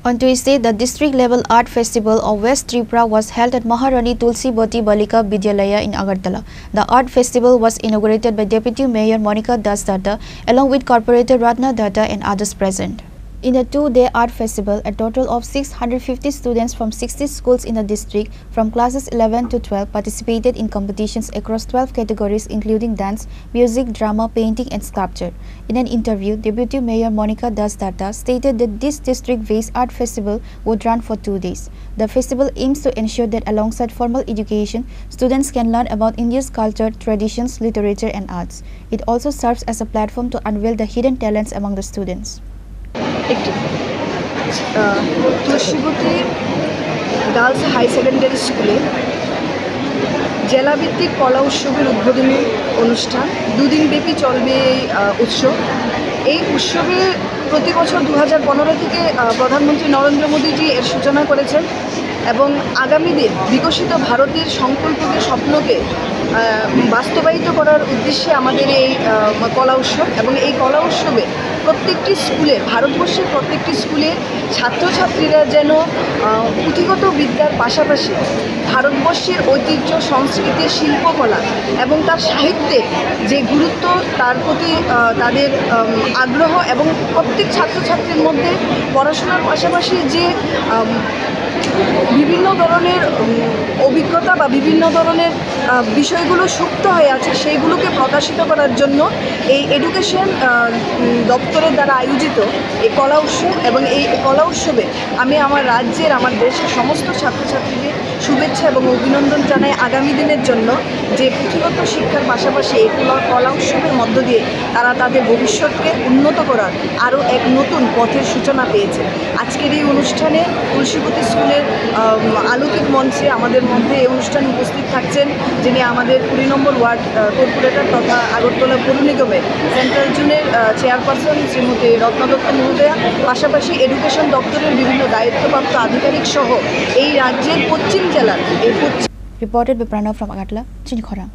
On Tuesday, the district-level art festival of West Tripura was held at Maharani Tulsibati Balika Vidyalaya in Agartala. The art festival was inaugurated by Deputy Mayor Monica Das Datta along with Corporator Ratna Datta and others present. In the two-day art festival, a total of 650 students from 60 schools in the district from classes 11 to 12 participated in competitions across 12 categories including dance, music, drama, painting and sculpture. In an interview, Deputy Mayor Monica Das Datta stated that this district-based art festival would run for 2 days. The festival aims to ensure that alongside formal education, students can learn about India's culture, traditions, literature and arts. It also serves as a platform to unveil the hidden talents among the students. Tulsibati girls high secondary স্কুলে জেলাভিত্তিক কলা উৎসবের উদ্বোধনী অনুষ্ঠান 2 দিনব্যাপী চলবে এই উৎসব। এই উৎসবে প্রতি বছর 2015 থেকে প্রধানমন্ত্রী নরেন্দ্র মোদীজি এর সূচনা করেছেন এবং আগামী দিন বিকশিত ভারতের সংকল্পকে স্বপ্নকে বাস্তবায়িত করার উদ্দেশ্যে আমাদের এই কলা উৎসব এবং এই কলা উৎসবে প্রত্যেকটি স্কুলে ভারতবর্ষের প্রত্যেকটি স্কুলে ছাত্রছাত্রীরা যেন পুঁথিগত বিদ্যার পাশাপাশি ভারতবর্ষের ঐতিহ্য সংস্কৃতি শিল্পকলা এবং তার সাহিত্যের যে গুরুত্ব তার প্রতি তাদের আগ্রহ এবং প্রত্যেক ছাত্রছাত্রীর মধ্যে পড়াশোনার পাশাপাশি যে বিভিন্ন ধরনের অভিজ্ঞতা বা বিভিন্ন ধরনের বিষয়গুলো সুপ্ত হয়ে আছে সেইগুলোকে প্রকাশিত করার জন্য এই এডুকেশন দপ্তরের দ্বারা আয়োজিত এই কলা উৎসব এবং এই কলা উৎসবে আমি আমার রাজ্যের আমার দেশের সমস্ত ছাত্রছাত্রীদের শুভেচ্ছা এবং অভিনন্দন জানাই আগামী দিনের জন্য যে পুঁথিগত শিক্ষার পাশাপাশি এই কলা উৎসবের মধ্য দিয়ে তারা তাদের ভবিষ্যৎকে উন্নত করার আরও এক নতুন পথের সূচনা পেয়েছে। আজকের এই অনুষ্ঠানে তুলসীবতী স্কুলের আলোকিক মঞ্চে আমাদের মধ্যে এই অনুষ্ঠানে উপস্থিত থাকছেন যিনি আমাদের 20 নম্বর ওয়ার্ড কর্পোরেটর তথা আগরতলা পৌর নিগমের সেন্ট্রাল জোনের চেয়ারপারসন শ্রীমতী রত্না দত্ত মহোদয়া, পাশাপাশি এডুকেশন দপ্তরের বিভিন্ন দায়িত্বপ্রাপ্ত আধিকারিক সহ এই রাজ্যের পশ্চিম জেলার Reported by Pranav from Agartala, Chinkhora.